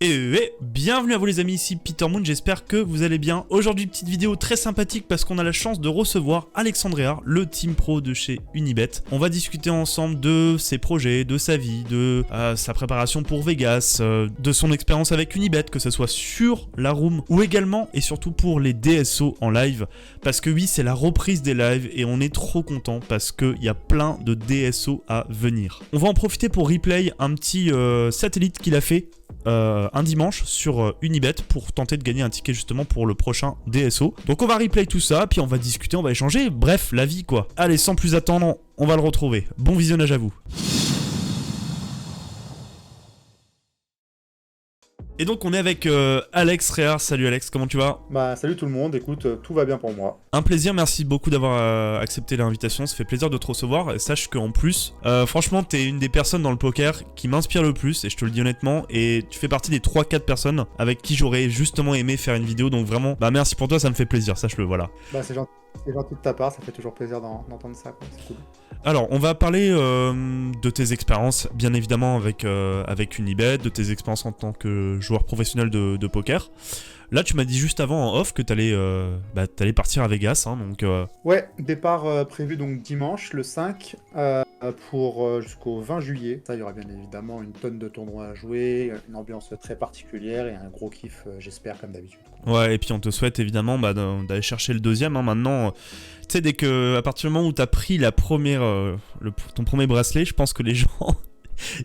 Bienvenue à vous les amis, ici Peter Moon, j'espère que vous allez bien. Aujourd'hui petite vidéo très sympathique parce qu'on a la chance de recevoir Alexandrea, le team pro de chez Unibet. On va discuter ensemble de ses projets, de sa vie, de sa préparation pour Vegas, de son expérience avec Unibet, que ce soit sur la room ou également et surtout pour les DSO en live. Parce que oui, c'est la reprise des lives et on est trop content parce qu'il y a plein de DSO à venir. On va en profiter pour replay un petit satellite qu'il a fait un dimanche sur Unibet pour tenter de gagner un ticket justement pour le prochain DSO. Donc on va replay tout ça, puis on va discuter, on va échanger, bref, la vie quoi. Allez, sans plus attendre, on va le retrouver. Bon visionnage à vous. Et donc on est avec Alex Réard. Salut Alex, comment tu vas? Bah salut tout le monde, écoute, tout va bien pour moi. Un plaisir, merci beaucoup d'avoir accepté l'invitation, ça fait plaisir de te recevoir. Et sache qu'en plus, franchement, t'es une des personnes dans le poker qui m'inspire le plus, et je te le dis honnêtement, et tu fais partie des 3-4 personnes avec qui j'aurais justement aimé faire une vidéo, donc vraiment, bah merci pour toi, ça me fait plaisir, sache-le, voilà. Bah c'est gentil de ta part, ça fait toujours plaisir d'entendre ça, quoi. C'est cool. Alors, on va parler de tes expériences, bien évidemment, avec Unibet, de tes expériences en tant que joueur professionnel de poker. Là, tu m'as dit juste avant en off que t'allais partir à Vegas, hein, donc... Ouais, départ prévu donc dimanche, le 5, pour jusqu'au 20 juillet. Ça, il y aura bien évidemment une tonne de tournois à jouer, une ambiance très particulière et un gros kiff, j'espère, comme d'habitude. Ouais, et puis on te souhaite évidemment d'aller chercher le deuxième, hein, maintenant... Tu sais, à partir du moment où t'as pris la première, ton premier bracelet, je pense que les gens...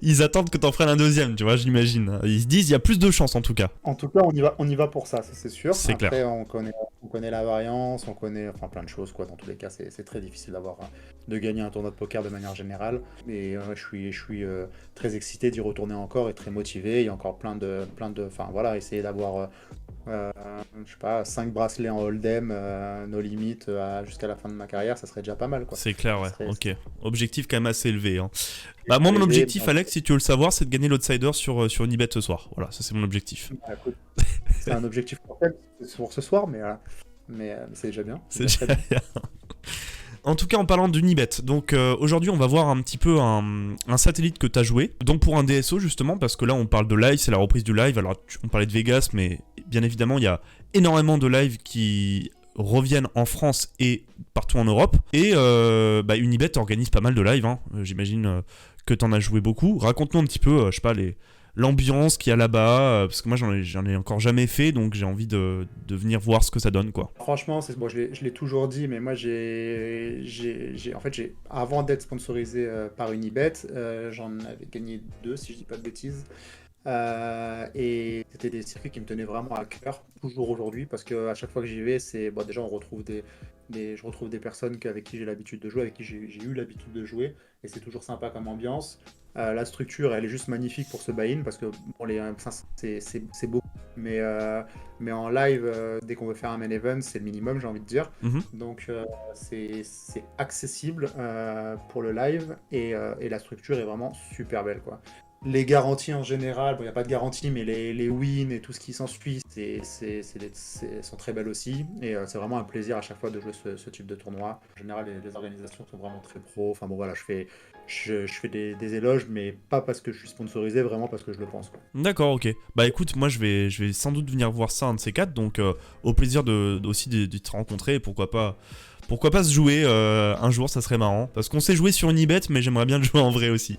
Ils attendent que t'en prennes un deuxième, tu vois, j'imagine. Ils se disent, il y a plus de chances en tout cas. En tout cas, on y va pour ça c'est sûr. C'est clair. Après, on connaît la variance, on connaît enfin plein de choses, quoi. Dans tous les cas, c'est très difficile de gagner un tournoi de poker de manière générale. Et je suis très excité d'y retourner encore et très motivé. Il y a encore plein de, enfin voilà, essayer d'avoir je sais pas, 5 bracelets en hold'em, no limit, jusqu'à la fin de ma carrière, ça serait déjà pas mal, quoi. C'est clair, ouais, Serait- ok. Objectif quand même assez élevé, hein. Bah moi, mon objectif, Alex, si tu veux le savoir, c'est de gagner l'Outsider sur Unibet ce soir. Voilà, ça c'est mon objectif. Bah, écoute, c'est un objectif pour ce soir, mais c'est déjà bien. C'est déjà bien. En tout cas, en parlant d'Unibet, donc aujourd'hui, on va voir un petit peu un satellite que tu as joué. Donc pour un DSO, justement, parce que là, on parle de live, c'est la reprise du live. Alors, on parlait de Vegas, mais bien évidemment, il y a énormément de lives qui reviennent en France et partout en Europe. Et Unibet organise pas mal de lives, hein. J'imagine que tu en as joué beaucoup. Raconte-nous un petit peu, je sais pas, l'ambiance qu'il y a là-bas, parce que moi j'en ai encore jamais fait, donc j'ai envie de venir voir ce que ça donne, quoi. Franchement, bon, je l'ai toujours dit, mais moi, en fait, avant d'être sponsorisé par Unibet, j'en avais gagné 2, si je dis pas de bêtises. Et c'était des circuits qui me tenaient vraiment à cœur, toujours aujourd'hui, parce qu'à chaque fois que j'y vais, bon, déjà on retrouve je retrouve des personnes avec qui j'ai l'habitude de jouer, avec qui j'ai eu l'habitude de jouer, et c'est toujours sympa comme ambiance. La structure, elle est juste magnifique pour ce buy-in, parce que bon, c'est beau, mais en live, dès qu'on veut faire un main event, c'est le minimum, j'ai envie de dire. Donc c'est accessible pour le live, et la structure est vraiment super belle, quoi. Les garanties en général, bon, il n'y a pas de garantie, mais les wins et tout ce qui s'ensuit, sont très belles aussi. Et c'est vraiment un plaisir à chaque fois de jouer ce type de tournoi. En général, les organisations sont vraiment très pro. Enfin bon, voilà, je fais des éloges, mais pas parce que je suis sponsorisé, vraiment parce que je le pense, quoi. D'accord, ok. Bah écoute, moi je vais sans doute venir voir ça, un de ces quatre, donc au plaisir aussi de te rencontrer, et pourquoi pas se jouer un jour, ça serait marrant. Parce qu'on sait jouer sur Unibet, mais j'aimerais bien le jouer en vrai aussi.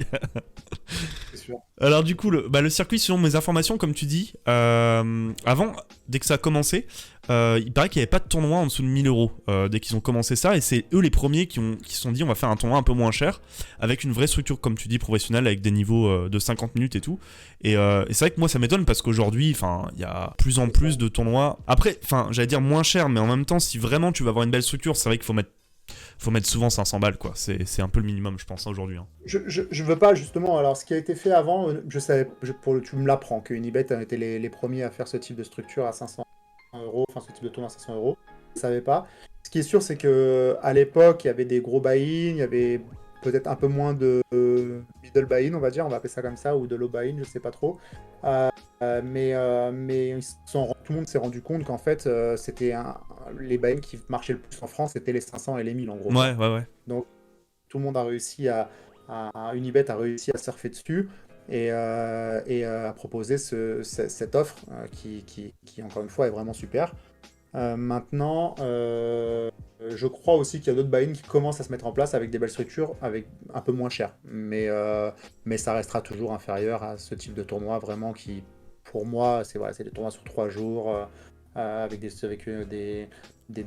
C'est sûr. Alors du coup, le circuit, selon mes informations, comme tu dis, avant, dès que ça a commencé, il paraît qu'il n'y avait pas de tournoi en dessous de 1000 euros dès qu'ils ont commencé ça, et c'est eux les premiers qui se sont dit on va faire un tournoi un peu moins cher, avec une vraie structure, comme tu dis, professionnelle, avec des niveaux de 50 minutes et tout. Et c'est vrai que moi ça m'étonne parce qu'aujourd'hui, il y a plus en plus de tournois. Après, j'allais dire moins cher, mais en même temps, si vraiment tu veux avoir une belle structure, c'est vrai qu'il faut mettre souvent 500 balles, quoi. C'est un peu le minimum, je pense, aujourd'hui, hein. Je veux pas, justement, alors ce qui a été fait avant, je savais, tu me l'apprends, que Unibet a été les premiers à faire ce type de structure à 500 euros, enfin ce type de tournoi à 500 euros. Je savais pas. Ce qui est sûr, c'est que à l'époque, il y avait des gros buy-in, il y avait peut-être un peu moins de middle buy-in, on va dire, on va appeler ça comme ça, ou de low buy-in, je sais pas trop. Mais tout le monde s'est rendu compte qu'en fait, les buy-in qui marchaient le plus en France, c'était les 500 et les 1000 en gros. Ouais. Donc tout le monde a réussi Unibet a réussi à surfer dessus. a proposé cette offre qui, encore une fois, est vraiment super. Maintenant, je crois aussi qu'il y a d'autres buy-in qui commencent à se mettre en place avec des belles structures, avec un peu moins cher. Mais ça restera toujours inférieur à ce type de tournoi, vraiment, qui, pour moi, c'est des tournois sur 3 jours, avec des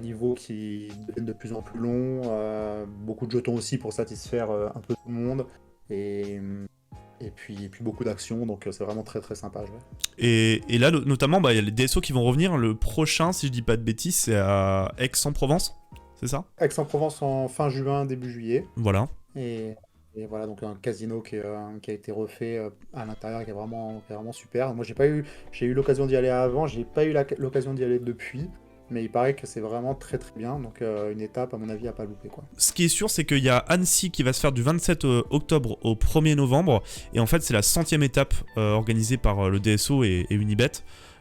niveaux qui deviennent de plus en plus longs, beaucoup de jetons aussi pour satisfaire un peu tout le monde, et, et puis beaucoup d'actions, donc c'est vraiment très très sympa à jouer. Et là, notamment, il y a les DSO qui vont revenir. Le prochain, si je dis pas de bêtises, c'est à Aix-en-Provence, c'est ça? Aix-en-Provence en fin juin, début juillet. Voilà. Et voilà, donc un casino qui a été refait à l'intérieur, qui est vraiment super. Moi, j'ai eu l'occasion d'y aller avant, j'ai pas eu l'occasion d'y aller depuis, mais il paraît que c'est vraiment très très bien. Donc une étape, à mon avis, à pas louper, quoi. Ce qui est sûr, c'est qu'il y a Annecy qui va se faire du 27 octobre au 1er novembre. Et en fait, c'est la 100e étape organisée par le DSO et Unibet.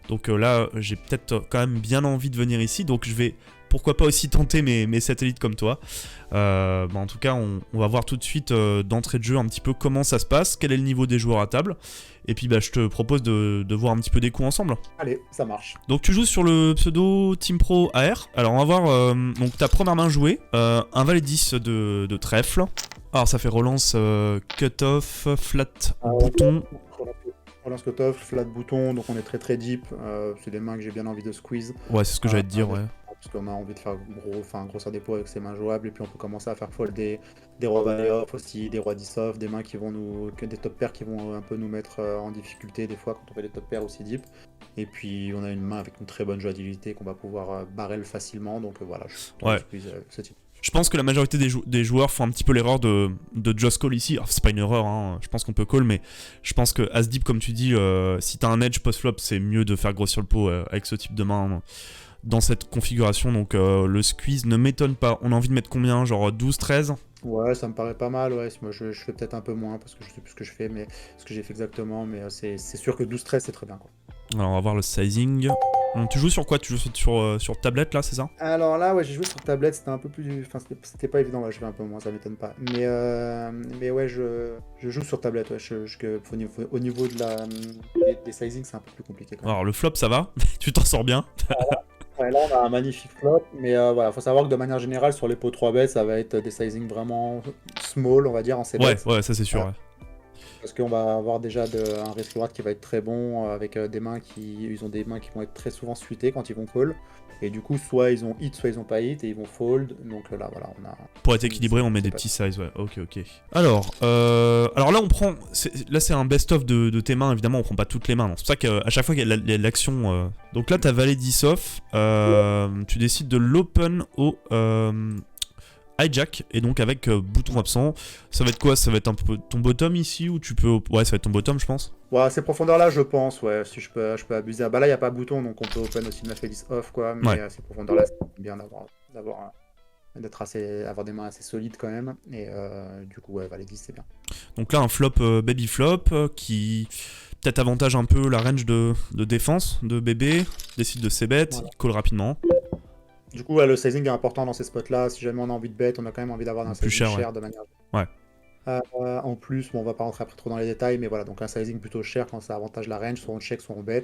Donc là, j'ai peut-être quand même bien envie de venir ici. Donc je vais, pourquoi pas aussi tenter mes satellites comme toi. En tout cas, on va voir tout de suite d'entrée de jeu un petit peu comment ça se passe, quel est le niveau des joueurs à table. Et puis je te propose de voir un petit peu des coups ensemble. Allez, ça marche. Donc tu joues sur le pseudo Team Pro AR. Alors on va voir donc ta première main jouée, un valet 10 de trèfle. Alors ça fait relance cut-off, flat bouton. Relance cut-off, flat bouton, donc on est très très deep. C'est des mains que j'ai bien envie de squeeze. Ouais, c'est ce que j'allais te dire, ouais. Parce qu'on a envie de faire grossir des pots avec ses mains jouables, et puis on peut commencer à faire fold des rois valet off aussi, des rois 10 off, des mains des top pairs qui vont un peu nous mettre en difficulté des fois quand on fait des top pairs aussi deep. Et puis on a une main avec une très bonne jouabilité qu'on va pouvoir barrel facilement, donc voilà, je squeeze ce type. Je pense que la majorité des joueurs font un petit peu l'erreur de just call ici. Alors, c'est pas une erreur, hein. Je pense qu'on peut call, mais je pense que as deep, comme tu dis, si t'as un edge post-flop, c'est mieux de faire grossir le pot avec ce type de main dans cette configuration. Donc le squeeze ne m'étonne pas. On a envie de mettre combien? Genre 12, 13? Ouais, ça me paraît pas mal. Ouais. Moi, je fais peut-être un peu moins parce que je sais plus ce que je fais, mais ce que j'ai fait exactement. Mais c'est sûr que 12-13, c'est très bien, quoi. Alors, on va voir le sizing. Tu joues sur quoi? Tu joues sur tablette, là, c'est ça? Alors là, ouais, j'ai joué sur tablette, c'était un peu plus... Enfin, c'était pas évident, ouais, je fais un peu moins, ça m'étonne pas. Mais ouais, je joue sur tablette, ouais. Au niveau des sizing, c'est un peu plus compliqué, quand même. Alors, le flop, ça va? Tu t'en sors bien? Ouais, là, on a un magnifique flop, mais voilà, faut savoir que de manière générale, sur les pots 3 bêtes, ça va être des sizing vraiment small, on va dire, en c-bet. Ouais, ça c'est sûr, ouais. Parce qu'on va avoir déjà un risk reward qui va être très bon, avec des mains ils ont des mains qui vont être très souvent suitées quand ils vont call. Et du coup, soit ils ont hit, soit ils ont pas hit, et ils vont fold. Donc là, voilà, on a... Pour être équilibré, on met des petits sizes, ouais. Ok. Alors là, on prend... Là, c'est un best-of de tes mains, évidemment, on prend pas toutes les mains. C'est pour ça qu'à chaque fois qu'il y a l'action... Donc là, t'as valet 10 off. Tu décides de l'open au... hijack, et donc avec bouton absent. Ça va être quoi? Ça va être un peu ton bottom ici, ou tu peux... Ouais, ça va être ton bottom, je pense. Ouais, ces profondeurs-là, je pense, ouais, si je peux abuser. Bah là, il n'y a pas de bouton, donc on peut open aussi 9 et 10 off, quoi. Mais ces profondeurs-là, c'est bien avoir des mains assez solides quand même. Et du coup, ouais, valet 10, c'est bien. Donc là, un flop baby flop qui... Peut-être avantage un peu la range de défense de bébé. Décide de c-bet, il call rapidement. Du coup, ouais, le sizing est important dans ces spots-là. Si jamais on a envie de bet, on a quand même envie d'avoir un sizing cher de manière... Ouais. En plus, on va pas rentrer après trop dans les détails, mais voilà, donc un sizing plutôt cher quand ça avantage la range, soit on check, soit on bet.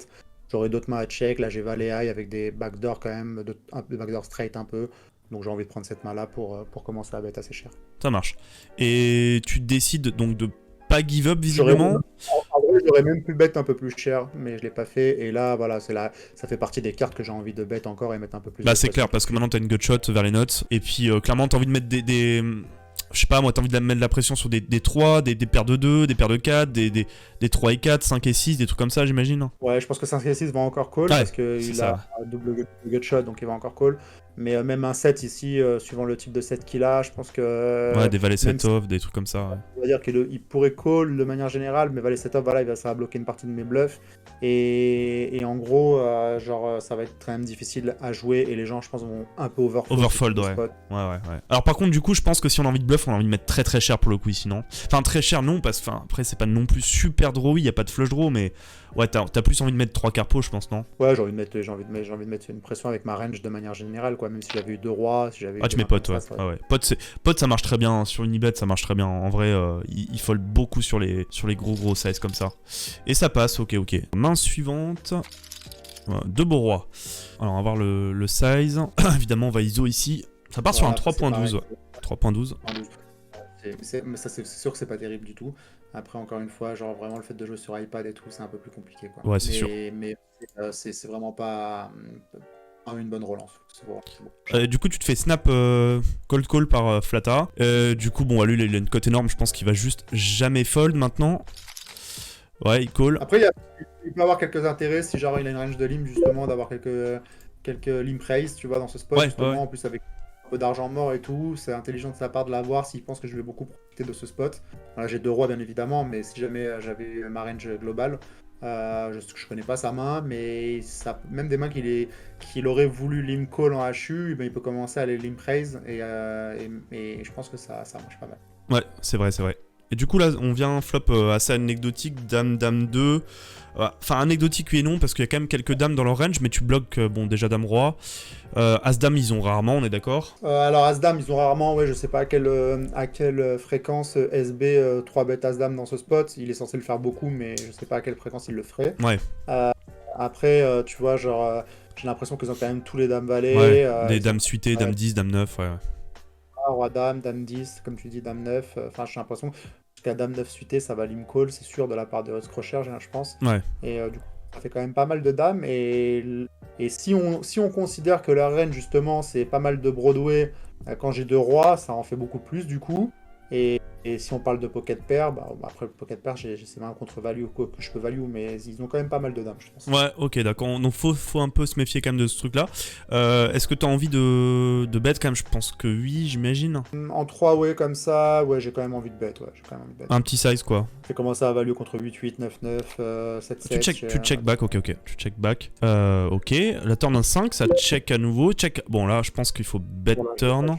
J'aurai d'autres mains à check, là j'ai valet high avec des backdoors quand même, des backdoors straight un peu, donc j'ai envie de prendre cette main là pour commencer à bet assez cher. Ça marche. Et tu décides donc de pas give up visiblement? En vrai, j'aurais même pu bet un peu plus cher, mais je l'ai pas fait, et là, voilà, ça fait partie des cartes que j'ai envie de bet encore et mettre un peu plus. Bah c'est clair, parce que maintenant t'as une gutshot vers les notes, et puis clairement t'as envie de mettre je sais pas moi, t'as envie de mettre de la pression sur des 3, des paires de 2, des paires de 4, des 3 et 4, 5 et 6, des trucs comme ça j'imagine. Ouais, je pense que 5 et 6 va encore call, parce qu'il a un double gutshot, donc il va encore call. Mais même un 7 ici, suivant le type de set qu'il a, je pense que... Ouais, des valets 7 off, des trucs comme ça. Ouais. On va dire qu'il pourrait call de manière générale, mais valet 7 off, voilà, ça va bloquer une partie de mes bluffs. Et en gros, ça va être très même difficile à jouer, et les gens, je pense, vont un peu overfold. Overfold, ouais. Ouais. Alors par contre, du coup, je pense que si on a envie de bluff bluff, on a envie de mettre très très cher pour le coup ici, non? Enfin, très cher, non, parce que après, c'est pas non plus super drawy, il n'y a pas de flush draw, mais ouais, t'as plus envie de mettre 3 carpos, je pense, non? Ouais, j'ai envie de mettre une pression avec ma range de manière générale, quoi. Même si j'avais eu 2 rois, si j'avais eu Ah, des tu mets mains comme pot, ouais. ça, Ah ouais. Pot, ça marche très bien. Hein. Sur Unibet, ça marche très bien. En vrai, il fold beaucoup sur les gros sizes comme ça. Et ça passe, ok. Main suivante. Voilà, 2 beaux rois. Alors, on va voir le size. Évidemment, on va ISO ici. Ça part sur un 3.12. 3.12. Mais ça, c'est sûr que c'est pas terrible du tout. Après, encore une fois, genre vraiment le fait de jouer sur iPad et tout, c'est un peu plus compliqué, quoi. Ouais, c'est sûr. Mais c'est vraiment pas une bonne relance. C'est bon. Du coup, tu te fais snap cold call par Flata. Du coup, bon, lui, il a une cote énorme. Je pense qu'il va juste jamais fold maintenant. Ouais, il call. Après, il peut avoir quelques intérêts si genre il a une range de limp, justement, d'avoir quelques limp raise, tu vois, dans ce spot, Ouais, justement. ouais. En plus, avec un peu d'argent mort et tout, c'est intelligent de sa part de l'avoir s'il pense que je vais beaucoup profiter de ce spot. Voilà, j'ai 2 rois, bien évidemment, mais si jamais j'avais ma range globale, je connais pas sa main, mais même des mains qu'il aurait voulu limp call en HU, ben, il peut commencer à les limp raise, et je pense que ça marche pas mal. Ouais, c'est vrai. Et du coup, là, on vient flop assez anecdotique, dame, dame 2. Enfin, anecdotique, oui et non, parce qu'il y a quand même quelques dames dans leur range, mais tu bloques, bon, déjà dame roi. As-dame, ils ont rarement, on est d'accord? Alors As-Dame, ils ont rarement, ouais, je sais pas à quelle fréquence SB 3 bet As-Dame dans ce spot. Il est censé le faire beaucoup, mais je sais pas à quelle fréquence il le ferait. Ouais. Après, tu vois, genre, j'ai l'impression qu'ils ont quand même tous les dames valets. Ouais, des ils dames ont- suitées, dame 10, dame 9, ouais. Roi Dame, Dame 10, comme tu dis, Dame 9. Enfin, j'ai l'impression qu'à Dame 9 suitée, ça va limp call, c'est sûr, de la part de Russ Crusher, je pense. Ouais. Et du coup, ça fait quand même pas mal de dames. Et si on considère que leur range, justement, c'est pas mal de Broadway, quand j'ai 2 rois, ça en fait beaucoup plus, du coup. Et si on parle de pocket pair, bah, après le pocket pair, j'ai ces mains contre value que je peux value, mais ils ont quand même pas mal de dames, je pense. Ouais, ok, d'accord. Donc faut un peu se méfier quand même de ce truc-là. Est-ce que t'as envie de bet quand même? Je pense que oui, j'imagine. En 3 way comme ça, ouais, j'ai quand même envie de bet, ouais, j'ai quand même envie de bet. Un petit size, quoi. J'ai commencé à value contre 8-8, 9-9, 7-7. Tu check back, ok. Tu check back. Ok. La turn 1 5, ça check à nouveau. Check. Bon, là, je pense qu'il faut bet turn.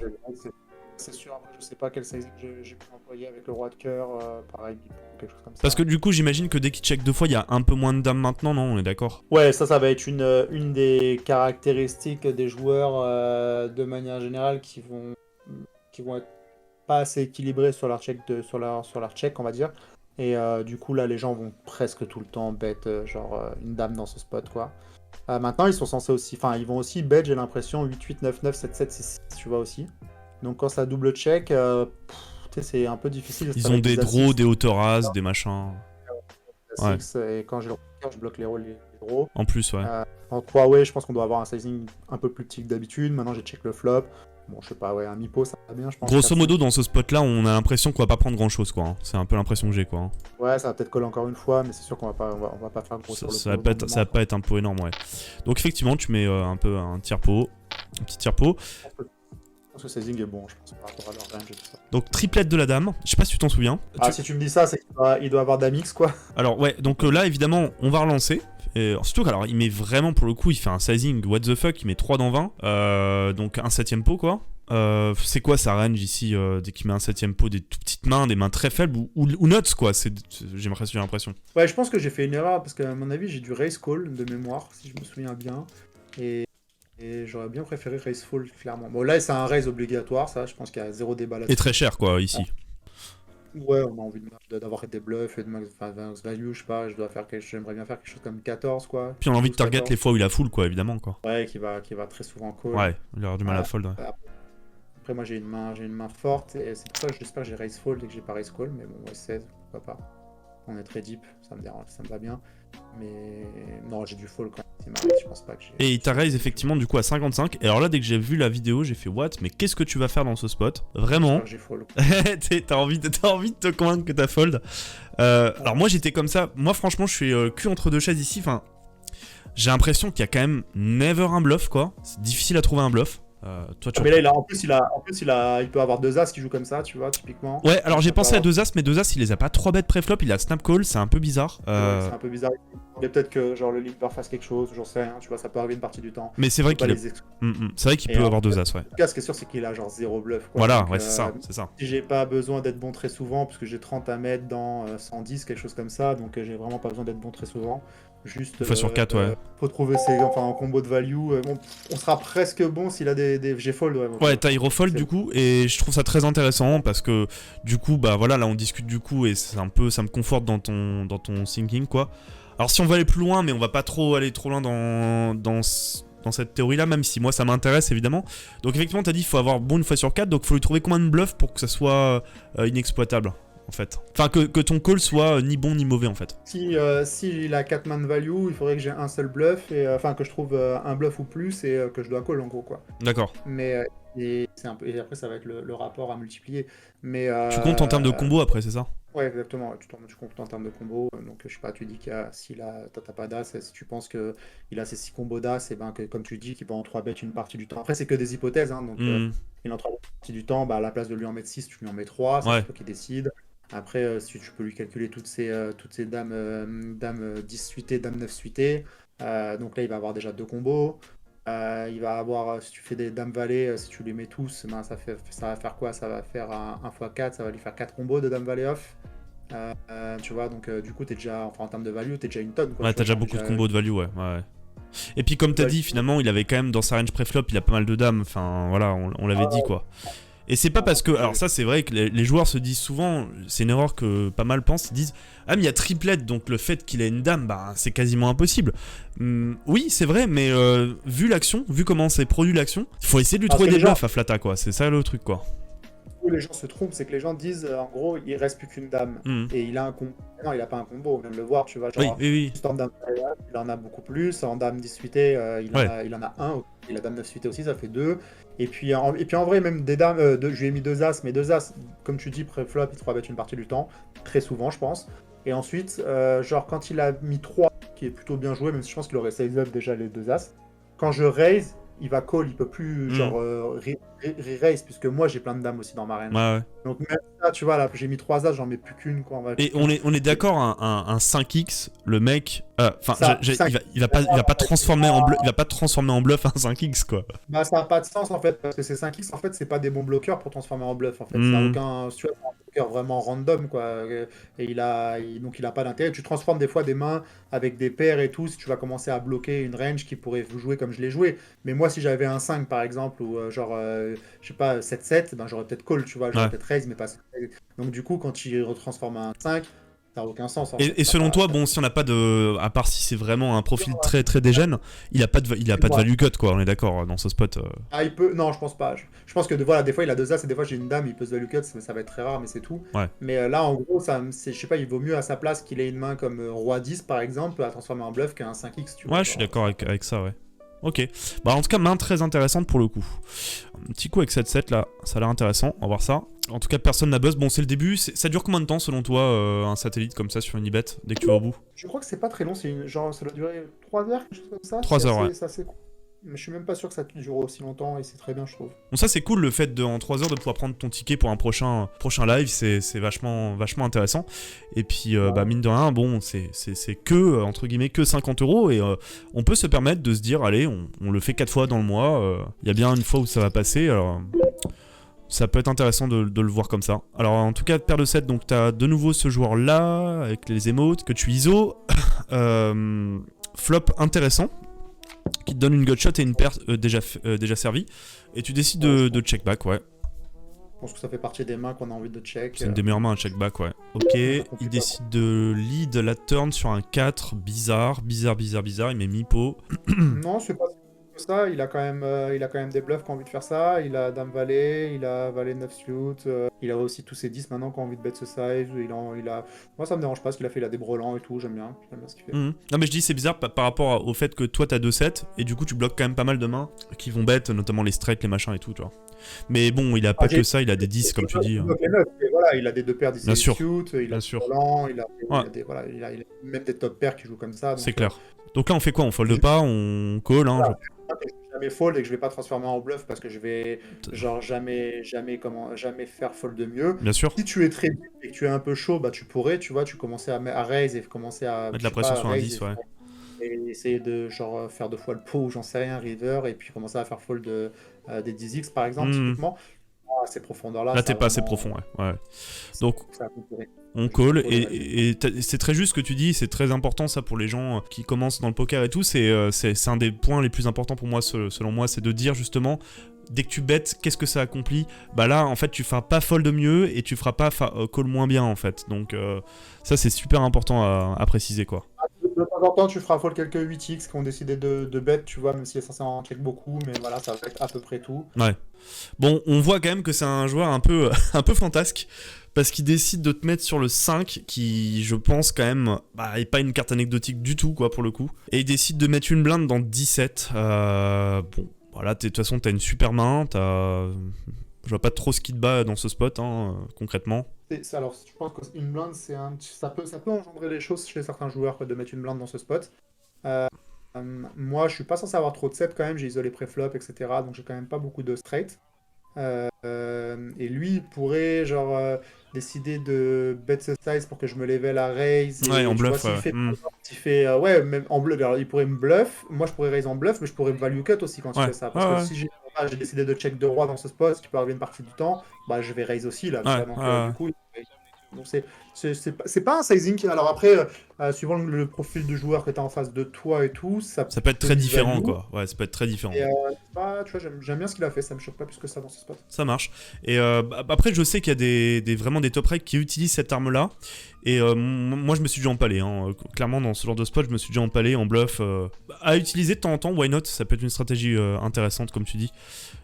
C'est sûr, après, je sais pas quel sizing j'ai pu employer avec le roi de cœur, pareil, quelque chose comme ça. Parce que du coup, j'imagine que dès qu'il check 2 fois, il y a un peu moins de dames maintenant, non? On est d'accord? Ouais, ça va être une des caractéristiques des joueurs de manière générale qui vont être pas assez équilibrés sur leur check, sur leur check, on va dire. Et du coup, là, les gens vont presque tout le temps bet une dame dans ce spot, quoi. Maintenant, ils sont censés aussi, enfin, ils vont aussi bet, j'ai l'impression, 8-8, 9-9, 7-7, 6-6, tu vois aussi. Donc quand ça double check, c'est un peu difficile. Ils ont des draws, des hauteurs as, des machins. Ouais. Et quand j'ai le cœur, je bloque les draws. En plus, ouais. En 3-way, je pense qu'on doit avoir un sizing un peu plus petit que d'habitude. Maintenant, j'ai check le flop. Bon, je sais pas, ouais, un mi-pot, ça va bien, je pense. Grosso modo, dans ce spot-là, on a l'impression qu'on va pas prendre grand-chose, quoi. Hein. C'est un peu l'impression que j'ai, quoi. Hein. Ouais, ça va peut-être coller encore une fois, mais c'est sûr qu'on va pas faire gros sur le ça va pas être un pot énorme, ouais. Donc effectivement, tu mets un peu un tiers-pot, un petit tiers-pot. Je pense que le sizing est bon, je pense, par rapport à leur range et tout ça. Donc triplette de la dame, je sais pas si tu t'en souviens. Si tu me dis ça, c'est qu'il doit avoir dame X, quoi. Alors ouais, donc là évidemment, on va relancer. Et surtout qu'alors il met vraiment, pour le coup, il fait un sizing what the fuck, il met 3 dans 20, donc un 7ème pot, quoi. C'est quoi sa range ici, dès qu'il met un 7ème pot, des tout petites mains, des mains très faibles ou nuts, quoi, j'ai l'impression. Ouais, je pense que j'ai fait une erreur, parce qu'à mon avis, j'ai du raise call de mémoire, si je me souviens bien. Et j'aurais bien préféré raise fall, clairement. Bon, là, c'est un raise obligatoire, ça, je pense qu'il y a zéro débat là-dessus. Et très cher, quoi, ici. Ouais, on a envie d'avoir des bluffs et de max value, je sais pas, j'aimerais bien faire quelque chose comme 14, quoi. Puis on a envie de target 14. les fois où il a full, quoi, évidemment, quoi. Ouais, qui va très souvent call. Ouais, il aura du mal à fold, ouais. Après, moi, j'ai une main forte, et c'est pour ça que j'espère que j'ai raise fold et que j'ai pas raise call, mais bon, ouais, 16, pourquoi pas. On est très deep, ça me dérange, ça me va bien. Mais non, j'ai du fall quand même. Je pense pas que j'ai. Et il t'a raise effectivement du coup à 55. Et alors là, dès que j'ai vu la vidéo, j'ai fait what? Mais qu'est-ce que tu vas faire dans ce spot? Vraiment? J'ai fall. T'as envie de te convaincre que t'as fold. Alors moi j'étais comme ça. Moi franchement, je suis cul entre deux chaises ici. Enfin, j'ai l'impression qu'il y a quand même never un bluff, quoi. C'est difficile à trouver un bluff. Toi, tu Mais là, il peut avoir deux as qui jouent comme ça, tu vois, typiquement. Ouais, alors j'ai Ça peut pensé à avoir- 2 As, mais 2 As, il les a pas 3 bêtes préflop, il a Snap Call, c'est un peu bizarre. Ouais, c'est un peu bizarre. Mais peut-être que genre le leader fasse quelque chose, j'en sais rien, tu vois, ça peut arriver une partie du temps. Mais c'est On vrai peut pas qu'il a... les exclure. C'est vrai qu'il Et peut en avoir 2 As, ouais. tout cas, ce qui est sûr, c'est qu'il a genre zéro bluff, quoi. Voilà, Donc, ouais, c'est ça, c'est ça. si j'ai pas besoin d'être bon très souvent, parce que j'ai 30 à mettre dans 110, quelque chose comme ça, donc j'ai vraiment pas besoin d'être bon très souvent. Juste, Une fois sur 4, ouais. faut trouver en combo de value. Bon, on sera presque bon s'il a des G-fold, ouais. Ouais, t'as Hierofold du coup, et je trouve ça très intéressant parce que du coup, bah voilà, là on discute du coup et c'est un peu, ça me conforte dans ton thinking quoi. Alors si on va aller plus loin, mais on va pas trop aller trop loin dans cette théorie-là, même si moi ça m'intéresse évidemment. Donc effectivement, t'as dit qu'il faut avoir bon une fois sur 4, donc faut lui trouver combien de bluffs pour que ça soit inexploitable en fait. Enfin, que ton call soit ni bon ni mauvais en fait. Si il a 4 mains de value, il faudrait que j'ai un seul bluff, enfin que je trouve un bluff ou plus et que je dois call en gros, quoi. D'accord. Mais c'est un peu, et après ça va être le rapport à multiplier. Mais Tu comptes en termes de combo après, c'est ça? ouais, exactement. Ouais, tu comptes en termes de combo. Donc je sais pas, tu dis qu'il a, s'il a, t'as pas d'as, si tu penses que il a ses 6 combos d'as, et ben que comme tu dis qu'il va en 3 bêtes une partie du temps. Après c'est que des hypothèses, hein, donc il en 3 parties du temps, bah à la place de lui en mettre 6, tu lui en mets 3, c'est Ouais. toi qui décides. Après, si tu peux lui calculer toutes ces dames 10 suitées, dames 9 suitées. Donc là, il va avoir déjà deux combos. Il va avoir, si tu fais des dames valet, si tu les mets tous, ben, ça va faire quoi? Ça va faire un x4, ça va lui faire 4 combos de dames valet off. Tu vois, donc du coup, t'es déjà, enfin, en termes de value, t'es déjà une tonne, quoi. Ouais, Tu t'as vois, déjà beaucoup de combos de value, ouais. Ouais. Et puis comme t'as dit, finalement, il avait quand même dans sa range préflop, il a pas mal de dames. Enfin, voilà, on l'avait dit quoi. Et c'est pas parce que, alors ça c'est vrai que les joueurs se disent souvent, c'est une erreur que pas mal pensent, ils disent ah mais il y a triplette donc le fait qu'il ait une dame, bah c'est quasiment impossible. Oui c'est vrai, mais vu l'action, vu comment c'est produit l'action, il faut essayer de lui trouver des bluffs à Flata quoi, c'est ça le truc quoi. Où les gens se trompent, c'est que les gens disent en gros il reste plus qu'une dame et il a un combo. Non, il a pas un combo, on vient de le voir, tu vois. Genre, oui. En dame, il en a beaucoup plus. En dame 10 suitée, il en a un. Il a dame 9 suitée aussi, ça fait 2. Et puis en vrai, même des dames, je lui ai mis 2 as, mais 2 as, comme tu dis, pré-flop, il 3 bêtes une partie du temps. Très souvent, je pense. Et ensuite, genre quand il a mis 3, qui est plutôt bien joué, même si je pense qu'il aurait size up déjà les 2 as, quand je raise, il va call, il peut plus genre re-raise, puisque moi j'ai plein de dames aussi dans ma range. Ouais. Donc même ça, tu vois, là j'ai mis 3 as, j'en mets plus qu'une. Et on est d'accord, un 5x, le mec, il va pas transformer en bluff, il va pas transformer en bluff un 5x quoi. Bah ça n'a pas de sens en fait, parce que ces 5x en fait c'est pas des bons bloqueurs pour transformer en bluff en fait. Ça n'a aucun, tu vois, un bloqueur vraiment random quoi. Et donc il a pas d'intérêt. Tu transformes des fois des mains avec des paires et tout, si tu vas commencer à bloquer une range qui pourrait jouer comme je l'ai joué. Mais moi si j'avais un 5 par exemple, ou je sais pas, 7-7, ben j'aurais peut-être call, tu vois, j'aurais peut-être raise, mais pas 7. Donc du coup quand il retransforme un 5, ça n'a aucun sens. Et selon toi, bon, si on n'a pas de, à part si c'est vraiment un profil très très dégène, il a pas de value cut quoi. On est d'accord dans ce spot. Ah il peut, non je pense pas. Je pense que voilà, des fois il a 2 as et des fois j'ai une dame, il peut se value cut, ça va être très rare mais c'est tout. Ouais. Mais là en gros, je sais pas, il vaut mieux à sa place qu'il ait une main comme roi 10 par exemple à transformer en bluff qu'un 5x. Tu vois, ouais, je suis d'accord avec ça, ouais. Ok. Bah en tout cas, main très intéressante pour le coup. Un petit coup avec 7-7 là, ça a l'air intéressant, on va voir ça. En tout cas, personne n'a buzz. Bon, c'est le début. Ça dure combien de temps selon toi, un satellite comme ça sur Unibet, dès que tu vas au bout? Je crois que c'est pas très long, genre ça doit durer 3 heures, quelque chose comme ça. 3 heures, ouais. C'est assez cool. Mais je suis même pas sûr que ça dure aussi longtemps et c'est très bien, je trouve. Bon, ça c'est cool le fait en 3 heures de pouvoir prendre ton ticket pour un prochain live, c'est vachement intéressant. Et puis, bah, mine de rien, bon, c'est que, entre guillemets, que 50 € et on peut se permettre de se dire, allez, on le fait 4 fois dans le mois. Il y a bien une fois où ça va passer, alors. Ça peut être intéressant de le voir comme ça. Alors en tout cas, paire de 7, donc t'as de nouveau ce joueur là, avec les emotes, que tu ISO. Flop intéressant, qui te donne une gutshot et une paire déjà servie. Et tu décides de check back, ouais. Je pense que ça fait partie des mains qu'on a envie de check. C'est une des meilleures mains à check back, ouais. Ok, il décide de lead la turn sur un 4, bizarre, il met mi-pot. Non, c'est pas ça, il a quand même des bluffs qui ont envie de faire ça, il a dame valet, il a valet 9 suit, il a aussi tous ses 10 maintenant qui ont envie de bet ce size, moi ça me dérange pas parce qu'il a fait, il a des brelans et tout, j'aime bien ce qu'il fait. Non mais je dis c'est bizarre par rapport au fait que toi t'as 2-7 et du coup tu bloques quand même pas mal de mains qui vont bet, notamment les strikes, les machins et tout, tu vois. Mais bon, il a pas que ça, il a des 10 comme tu dis. Voilà, il a des deux paires 10 suit, il a des brelans, il a même des top pairs qui jouent comme ça. C'est clair. Donc là on fait quoi? On fold pas, on call, hein, jamais fold et que je vais pas transformer en bluff parce que je vais genre jamais faire fold de mieux. Bien sûr, Si tu es très vite et que tu es un peu chaud, bah tu pourrais, tu vois, tu commençais à raise et commencer à, mettre je la sais pression pas, sur un raise 10, ouais. et essayer de genre faire 2 fois le pot ou j'en sais rien, river, et puis commencer à faire fold des 10x par exemple, Hmm. typiquement. À ces profondeurs-là, Là, ça t'es a pas assez vraiment, profond, ouais. Ouais. Donc, ça a compté. on Juste call, call, on a dit. et c'est très juste ce que tu dis, c'est très important ça pour les gens qui commencent dans le poker et tout, c'est un des points les plus importants pour moi, selon moi, c'est de dire justement, dès que tu bêtes, qu'est-ce que ça accomplit? Bah là, en fait, tu feras pas fold mieux et tu feras pas call moins bien, en fait. Donc ça, c'est super important à préciser, quoi. De temps en temps, tu feras fold quelques 8x qui ont décidé de bet, tu vois, même s'il est censé en check beaucoup, mais voilà, ça va être à peu près tout. Ouais. Bon, on voit quand même que c'est un joueur un peu, un peu fantasque, parce qu'il décide de te mettre sur le 5, qui, je pense, quand même, bah, est pas une carte anecdotique du tout, quoi, pour le coup. Et il décide de mettre une blinde dans 17. Bon, voilà, de toute façon, t'as une super main, je vois pas trop ce qui te bat dans ce spot, hein, concrètement. Alors, je pense qu'une blinde, ça peut engendrer les choses chez certains joueurs quoi, de mettre une blinde dans ce spot. Euh, Moi, je suis pas censé avoir trop de 7 quand même, j'ai isolé pré-flop, etc. Donc j'ai quand même pas beaucoup de straight. Et lui, il pourrait genre décider de bet ce size pour que je me level à raise. Ouais, en Et tu vois, bluff, ouais. s'il fait ouais, même en bluff, alors il pourrait me bluff. Moi, je pourrais raise en bluff, mais je pourrais value cut aussi quand il Ouais, fait ça. ouais, Parce que ouais, si j'ai décidé de check de roi dans ce spot, ce qui peut arriver une partie du temps, bah je vais raise aussi là, tu ouais, vois. Donc ouais. du coup, donc c'est pas un sizing alors après, suivant le profil du joueur que tu as en face de toi et tout, ça Ça peut être peut très lui différent, value. quoi. Ouais, ça peut être très différent. Et tu vois, j'aime bien ce qu'il a fait, ça me choque pas plus que ça dans ce spot. Ça marche. Et après, je sais qu'il y a vraiment des top rec qui utilisent cette arme-là. Et moi, je me suis déjà empalé. Hein. Clairement, dans ce genre de spot, je me suis déjà empalé en bluff. À utiliser de temps en temps, why not? Ça peut être une stratégie intéressante, comme tu dis.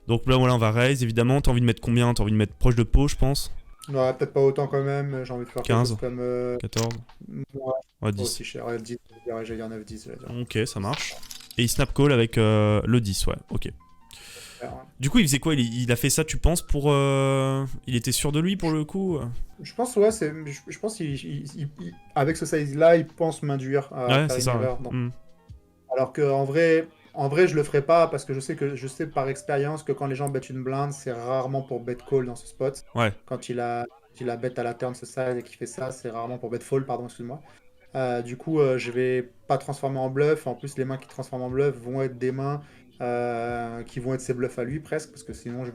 Donc là, voilà, on va raise, évidemment. T'as envie de mettre combien? T'as envie de mettre proche de pot, je pense. Ouais, peut-être pas autant quand même, j'ai envie de faire quelque 15, chose comme. 14, Ouais, ouais, pas 10. aussi cher, ouais, 10, j'allais dire 9-10, j'allais dire. Ok, ça marche. Et il snap call avec le 10, ouais, ok. Ouais. Du coup, il faisait quoi? Il a fait ça, tu penses, pour... Il était sûr de lui, pour le coup? Je pense, ouais, je pense avec ce size-là, il pense m'induire à Ouais, faire c'est une ça, ouais. erreur. Alors que en vrai, je le ferai pas parce que je sais par expérience que quand les gens bettent une blinde, c'est rarement pour bet call dans ce spot. Ouais. Quand il a bet à la turn ce size et qu'il fait ça, c'est rarement pour bet fold, pardon, excuse-moi. Du coup, je vais pas transformer en bluff. En plus, les mains qui transforment en bluff vont être des mains qui vont être ses bluffs à lui presque, parce que sinon, je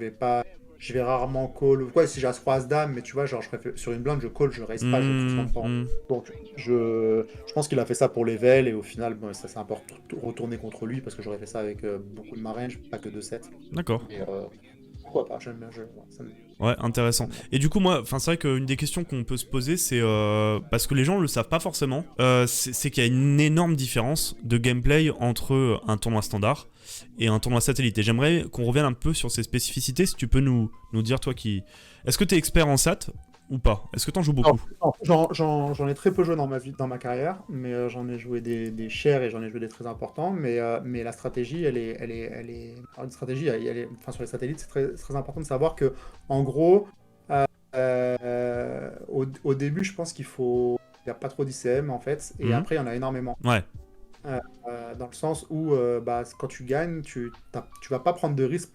vais rarement call. Quoi, si j'ai as roi as dame, mais tu vois, genre, sur une blinde, je call, je raise pas, je transforme pas. Donc, je pense qu'il a fait ça pour level, et au final, bon, ça s'est un peu retourné contre lui, parce que j'aurais fait ça avec beaucoup de ma range, pas que de 7. D'accord. Et pourquoi pas, j'aime bien. Ouais, intéressant. Et du coup, moi, c'est vrai qu'une des questions qu'on peut se poser, c'est parce que les gens le savent pas forcément, c'est qu'il y a une énorme différence de gameplay entre un tournoi standard et un tournoi satellite. Et j'aimerais qu'on revienne un peu sur ces spécificités. Si tu peux nous dire, toi qui... Est-ce que tu es expert en SAT ou pas? Est-ce que tu en joues beaucoup? J'en ai très peu joué dans ma carrière, mais j'en ai joué des chers et j'en ai joué des très importants. Mais la stratégie, alors, une stratégie, enfin, sur les satellites, c'est très, très important de savoir que, en gros, au début, je pense qu'il faut. Il n'y a pas trop d'ICM en fait, et après, il y en a énormément. Ouais. Dans le sens où quand tu gagnes, tu vas pas prendre de risque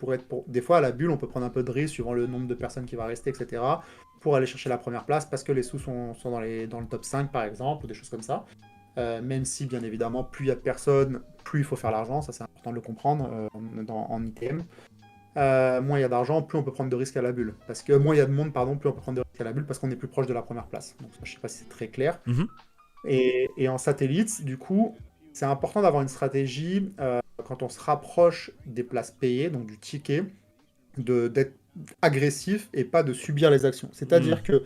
Des fois, à la bulle, on peut prendre un peu de risque suivant le nombre de personnes qui va rester, etc. pour aller chercher la première place parce que les sous sont dans le top 5, par exemple, ou des choses comme ça. Même si, bien évidemment, plus il y a de personnes, plus il faut faire l'argent. Ça, c'est important de le comprendre en ITM. Moins il y a d'argent, plus on peut prendre de risques à la bulle. Parce que moins il y a de monde, pardon, plus on peut prendre de risques à la bulle parce qu'on est plus proche de la première place. Donc, je sais pas si c'est très clair. Et en satellite, du coup, c'est important d'avoir une stratégie quand on se rapproche des places payées, donc du ticket, d'être agressif et pas de subir les actions. C'est-à-dire que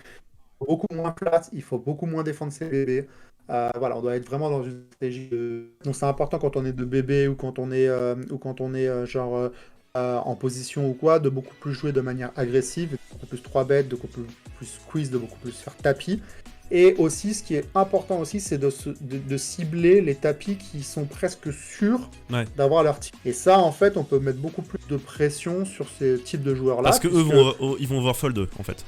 beaucoup moins place, il faut beaucoup moins défendre ses bébés. Voilà, on doit être vraiment dans une stratégie Donc c'est important quand on est de bébé ou quand on est, en position ou quoi, de beaucoup plus jouer de manière agressive, de beaucoup plus 3 bêtes, de beaucoup plus squeeze, de beaucoup plus faire tapis. Et aussi, ce qui est important aussi, c'est de cibler les tapis qui sont presque sûrs d'avoir leur type. Et ça, en fait, on peut mettre beaucoup plus de pression sur ces types de joueurs-là. Parce qu'eux, ils vont overfold, en fait.